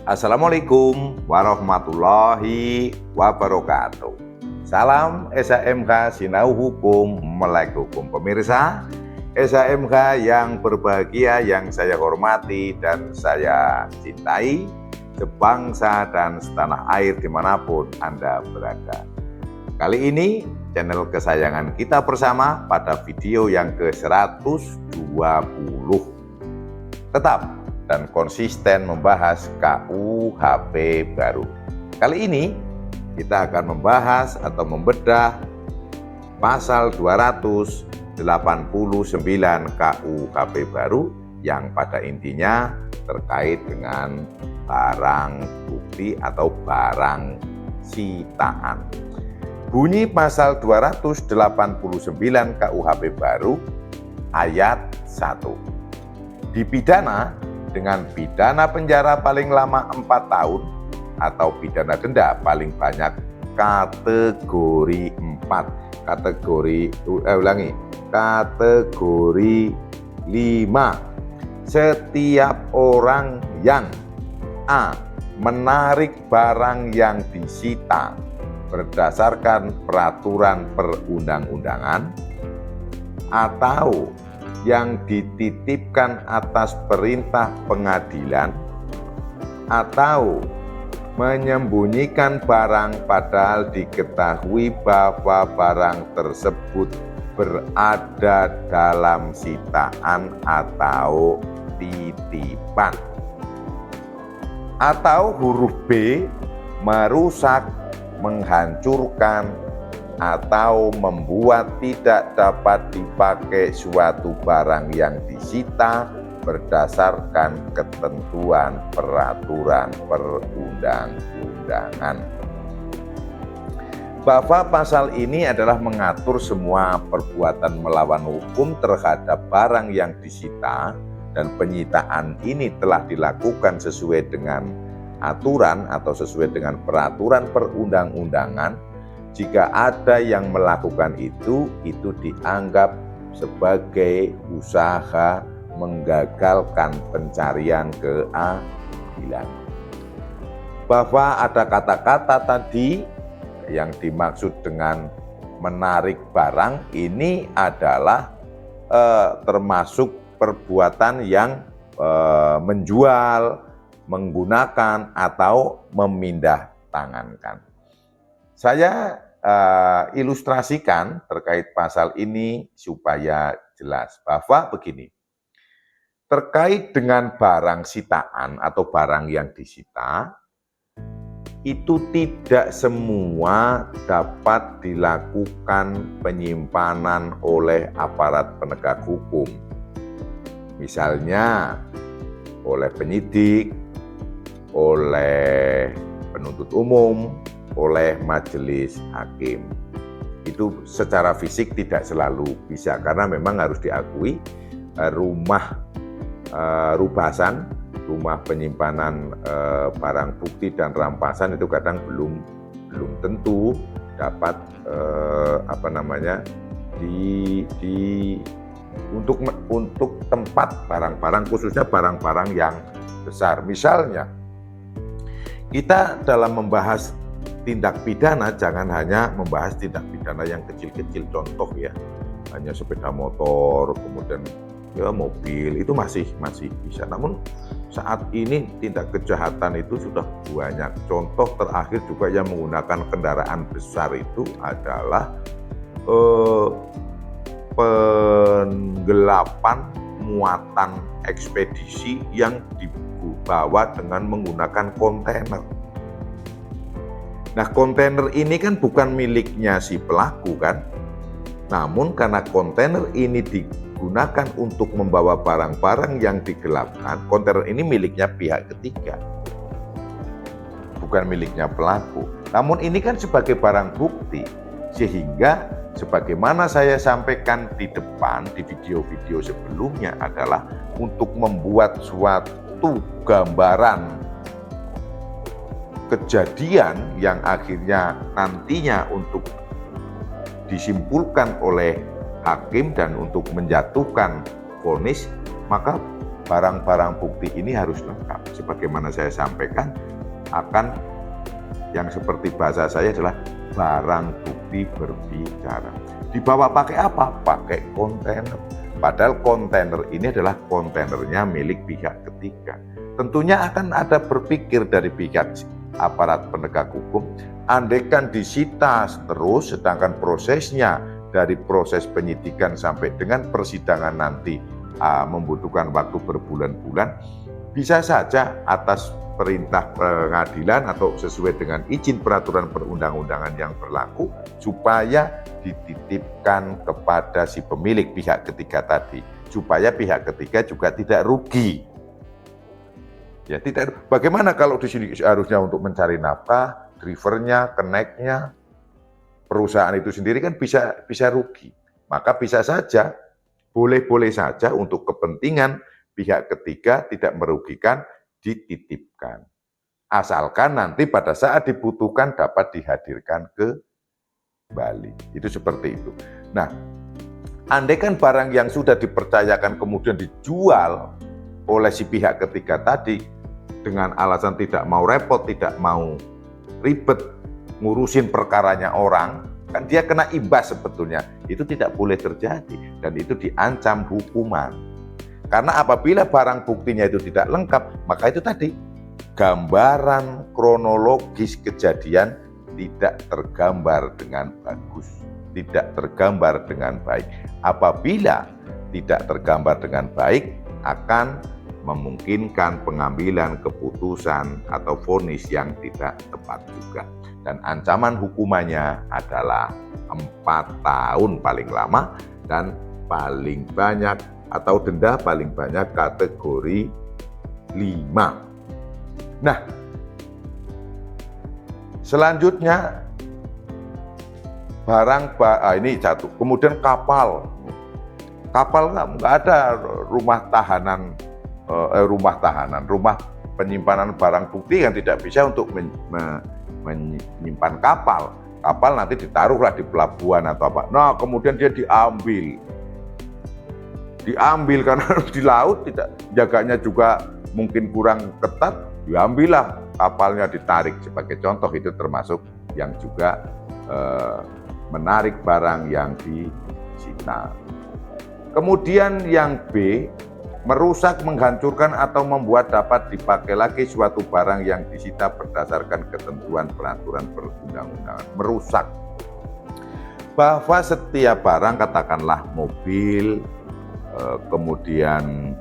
Assalamualaikum warahmatullahi wabarakatuh. Salam SHMK Sinau Hukum Melek Hukum. Pemirsa SHMK yang berbahagia, yang saya hormati dan saya cintai, sebangsa dan setanah air dimanapun Anda berada. Kali ini channel kesayangan kita bersama pada video yang ke-120. Tetap dan konsisten membahas KUHP baru. Kali ini kita akan membahas atau membedah pasal 289 KUHP baru yang pada intinya terkait dengan barang bukti atau barang sitaan. Bunyi pasal 289 KUHP baru ayat 1. Dipidana dengan pidana penjara paling lama 4 tahun atau pidana denda paling banyak kategori 4. Kategori 5. Setiap orang yang A. menarik barang yang disita berdasarkan peraturan perundang-undangan atau yang dititipkan atas perintah pengadilan atau menyembunyikan barang padahal diketahui bahwa barang tersebut berada dalam sitaan atau titipan. Atau huruf B, merusak, menghancurkan, atau membuat tidak dapat dipakai suatu barang yang disita berdasarkan ketentuan peraturan perundang-undangan. Bahwa pasal ini adalah mengatur semua perbuatan melawan hukum terhadap barang yang disita dan penyitaan ini telah dilakukan sesuai dengan aturan atau sesuai dengan peraturan perundang-undangan. Jika ada yang melakukan itu dianggap sebagai usaha menggagalkan pencarian keadilan. Bahwa ada kata-kata tadi yang dimaksud dengan menarik barang ini adalah termasuk perbuatan yang menjual, menggunakan, atau memindah tangankan. Saya ilustrasikan terkait pasal ini supaya jelas bahwa begini, terkait dengan barang sitaan atau barang yang disita, itu tidak semua dapat dilakukan penyimpanan oleh aparat penegak hukum. Misalnya oleh penyidik, oleh penuntut umum, oleh majelis hakim. Itu secara fisik tidak selalu bisa karena memang harus diakui rumah rubasan, rumah penyimpanan barang bukti dan rampasan itu kadang belum tentu dapat untuk tempat barang-barang, khususnya barang-barang yang besar. Misalnya kita dalam membahas tindak pidana jangan hanya membahas tindak pidana yang kecil-kecil, contoh ya, hanya sepeda motor, kemudian ya mobil, itu masih bisa. Namun saat ini tindak kejahatan itu sudah banyak. Contoh terakhir juga yang menggunakan kendaraan besar itu adalah penggelapan muatan ekspedisi yang dibawa dengan menggunakan kontainer. Nah, kontainer ini kan bukan miliknya si pelaku kan, namun karena kontainer ini digunakan untuk membawa barang-barang yang digelapkan, kontainer ini miliknya pihak ketiga, bukan miliknya pelaku. Namun ini kan sebagai barang bukti, sehingga sebagaimana saya sampaikan di depan di video-video sebelumnya adalah untuk membuat suatu gambaran kejadian yang akhirnya nantinya untuk disimpulkan oleh hakim dan untuk menjatuhkan vonis, maka barang-barang bukti ini harus lengkap. Sebagaimana saya sampaikan, akan yang seperti bahasa saya adalah barang bukti berbicara. Dibawa pakai apa? Pakai kontainer. Padahal kontainer ini adalah kontainernya milik pihak ketiga. Tentunya akan ada berpikir dari pihak aparat penegak hukum, andaikan disita terus, sedangkan prosesnya dari proses penyidikan sampai dengan persidangan nanti membutuhkan waktu berbulan-bulan, bisa saja atas perintah pengadilan atau sesuai dengan izin peraturan perundang-undangan yang berlaku supaya dititipkan kepada si pemilik pihak ketiga tadi, supaya pihak ketiga juga tidak rugi. Ya, tidak. Bagaimana kalau di sini harusnya untuk mencari nafkah, drivernya, keneknya, perusahaan itu sendiri kan bisa rugi. Maka bisa saja, boleh-boleh saja untuk kepentingan pihak ketiga tidak merugikan, dititipkan. Asalkan nanti pada saat dibutuhkan dapat dihadirkan kembali. Itu seperti itu. Nah, andaikan barang yang sudah dipercayakan kemudian dijual oleh si pihak ketiga tadi dengan alasan tidak mau repot, tidak mau ribet ngurusin perkaranya orang, kan dia kena imbas sebetulnya. Itu tidak boleh terjadi dan itu diancam hukuman. Karena apabila barang buktinya itu tidak lengkap, maka itu tadi gambaran kronologis kejadian tidak tergambar dengan bagus, tidak tergambar dengan baik. Apabila tidak tergambar dengan baik, akan memungkinkan pengambilan keputusan atau vonis yang tidak tepat juga. Dan ancaman hukumannya adalah 4 tahun paling lama dan paling banyak atau denda paling banyak kategori 5. Nah, selanjutnya ini satu. Kemudian kapal nggak ada rumah penyimpanan barang bukti yang tidak bisa untuk menyimpan kapal. Kapal nanti ditaruhlah di pelabuhan atau apa. Nah, kemudian dia diambil karena di laut tidak jaganya juga mungkin kurang ketat, diambillah kapalnya, ditarik. Sebagai contoh, itu termasuk yang juga menarik barang yang disita. Kemudian yang B, merusak, menghancurkan atau membuat dapat dipakai lagi suatu barang yang disita berdasarkan ketentuan peraturan perundang-undangan. Merusak, bahwa setiap barang, katakanlah mobil, kemudian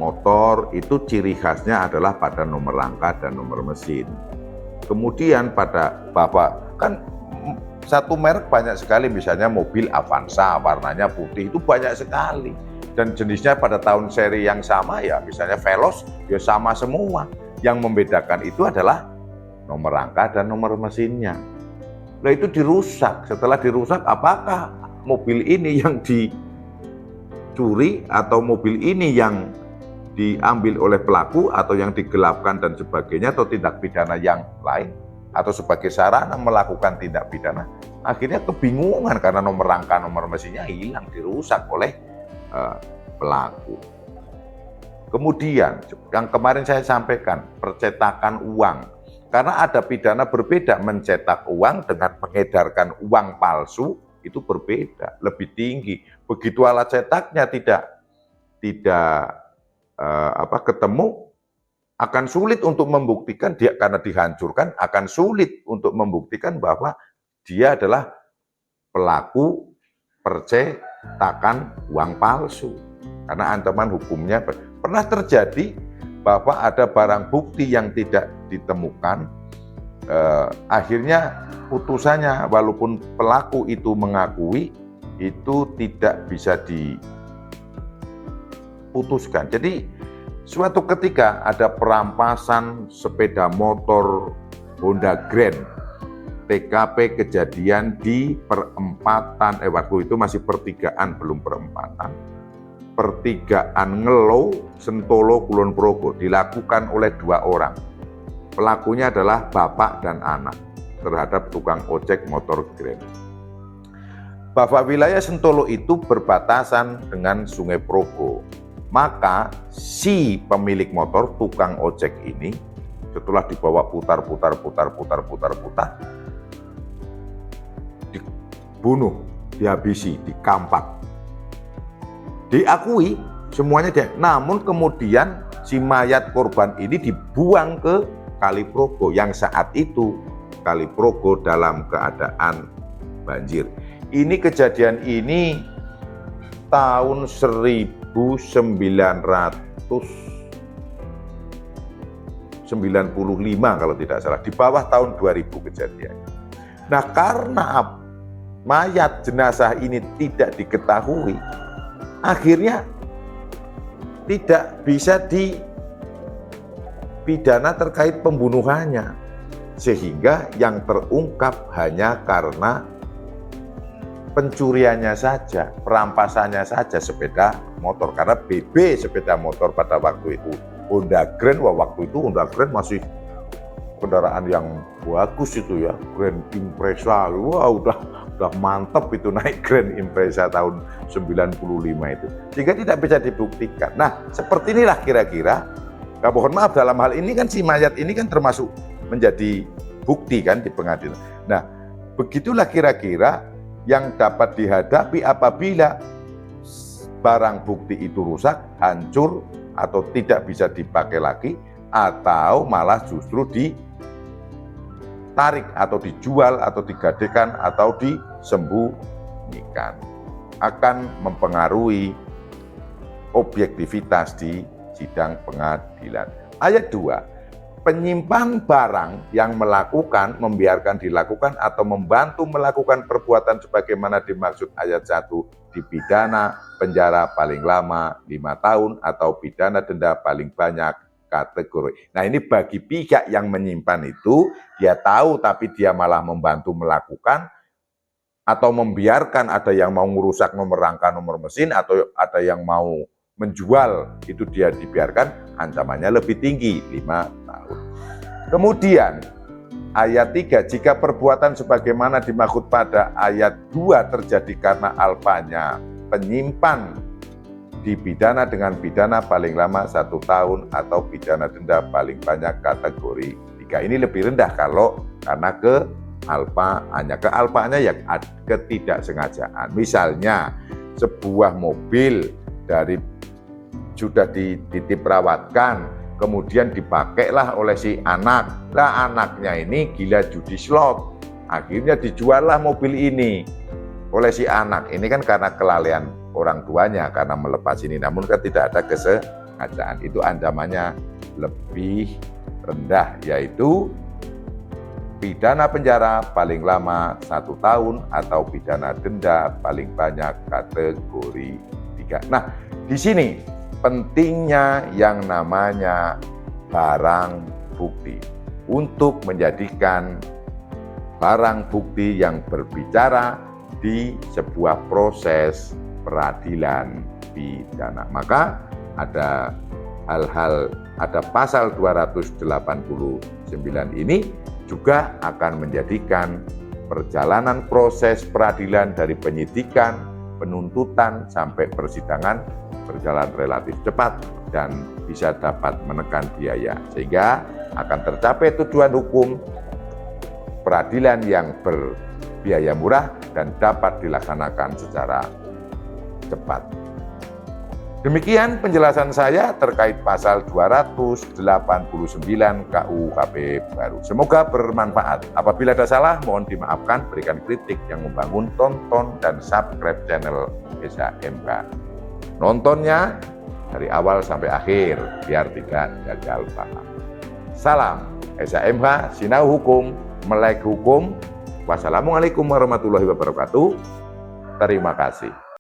motor, itu ciri khasnya adalah pada nomor rangka dan nomor mesin. Kemudian kan satu merek banyak sekali, misalnya mobil Avanza warnanya putih, itu banyak sekali. Dan jenisnya pada tahun seri yang sama, ya misalnya Veloz, ya sama semua. Yang membedakan itu adalah nomor rangka dan nomor mesinnya. Nah, itu dirusak. Setelah dirusak, apakah mobil ini yang dicuri atau mobil ini yang diambil oleh pelaku atau yang digelapkan dan sebagainya, atau tindak pidana yang lain, atau sebagai sarana melakukan tindak pidana? Akhirnya kebingungan karena nomor rangka, nomor mesinnya hilang, dirusak oleh pelaku. Kemudian yang kemarin saya sampaikan, percetakan uang. Karena ada pidana berbeda, mencetak uang dengan mengedarkan uang palsu itu berbeda, lebih tinggi. Begitu alat cetaknya tidak ketemu, akan sulit untuk membuktikan dia, karena dihancurkan, akan sulit untuk membuktikan bahwa dia adalah pelaku percetakan uang palsu. Karena ancaman hukumnya pernah terjadi bahwa ada barang bukti yang tidak ditemukan, akhirnya putusannya walaupun pelaku itu mengakui, itu tidak bisa diputuskan. Jadi suatu ketika ada perampasan sepeda motor Honda Grand, TKP kejadian di perempatan, waktu itu masih pertigaan, belum perempatan, pertigaan Ngelo, Sentolo, Kulon Progo, dilakukan oleh 2 orang. Pelakunya adalah bapak dan anak terhadap tukang ojek motor Grand. Bahwa wilayah Sentolo itu berbatasan dengan Sungai Progo. maka si pemilik motor, tukang ojek ini, setelah dibawa putar, dibunuh, dihabisi, dikampak. Diakui semuanya dia. Namun kemudian si mayat korban ini dibuang ke Kali Progo, yang saat itu Kali Progo dalam keadaan banjir. Ini kejadian ini tahun 1995 kalau tidak salah, di bawah tahun 2000 kejadian. Nah, karena mayat jenazah ini tidak diketahui, akhirnya tidak bisa dipidana terkait pembunuhannya, sehingga yang terungkap hanya karena pencuriannya saja, perampasannya saja sepeda motor. Karena BB sepeda motor pada waktu itu Honda Grand, waktu itu Honda Grand masih kendaraan yang bagus itu ya, Grand Impreza. Wah, udah mantep itu naik Grand Impreza tahun 95 itu. Sehingga tidak bisa dibuktikan. Nah, seperti inilah kira-kira. Nah, mohon maaf, dalam hal ini kan si mayat ini kan termasuk menjadi bukti kan di pengadilan. Nah, begitulah kira-kira yang dapat dihadapi apabila barang bukti itu rusak, hancur, atau tidak bisa dipakai lagi, atau malah justru ditarik atau dijual atau digadekan atau disembunyikan. Akan mempengaruhi objektivitas di sidang pengadilan. Ayat 2. Penyimpan barang yang melakukan, membiarkan dilakukan, atau membantu melakukan perbuatan sebagaimana dimaksud ayat 1 dipidana penjara paling lama 5 tahun atau pidana denda paling banyak kategori. Nah, ini bagi pihak yang menyimpan itu, dia tahu tapi dia malah membantu melakukan, atau membiarkan ada yang mau merusak nomor rangka, nomor mesin, atau ada yang mau menjual, itu dia dibiarkan, ancamannya lebih tinggi, 5 tahun. Kemudian ayat 3, jika perbuatan sebagaimana dimaksud pada ayat 2 terjadi karena alfanya penyimpan, dipidana dengan pidana paling lama 1 tahun atau pidana denda paling banyak kategori 3. Ini lebih rendah kalau karena kealpaannya ya ketidaksengajaan. Misalnya sebuah mobil sudah dititip rawatkan, kemudian dipakailah oleh si anak. Nah, anaknya ini gila judi slot, akhirnya dijuallah mobil ini oleh si anak. Ini kan karena kelalaian orang tuanya karena melepas ini, namun kan tidak ada kesengajaan. Itu ancamannya lebih rendah, yaitu pidana penjara paling lama 1 tahun atau pidana denda paling banyak kategori 3. Nah, di sini pentingnya yang namanya barang bukti untuk menjadikan barang bukti yang berbicara di sebuah proses peradilan pidana. Maka ada ada pasal 289 ini juga akan menjadikan perjalanan proses peradilan dari penyidikan, penuntutan sampai persidangan berjalan relatif cepat dan bisa dapat menekan biaya, sehingga akan tercapai tujuan hukum peradilan yang berbiaya murah dan dapat dilaksanakan secara cepat. Demikian penjelasan saya terkait pasal 289 KUHP baru. Semoga bermanfaat. Apabila ada salah, mohon dimaafkan, berikan kritik yang membangun, tonton dan subscribe channel SHMH. Nontonnya dari awal sampai akhir, biar tidak gagal paham. Salam SHMH, Sinau Hukum, Melek Hukum. Wassalamualaikum warahmatullahi wabarakatuh. Terima kasih.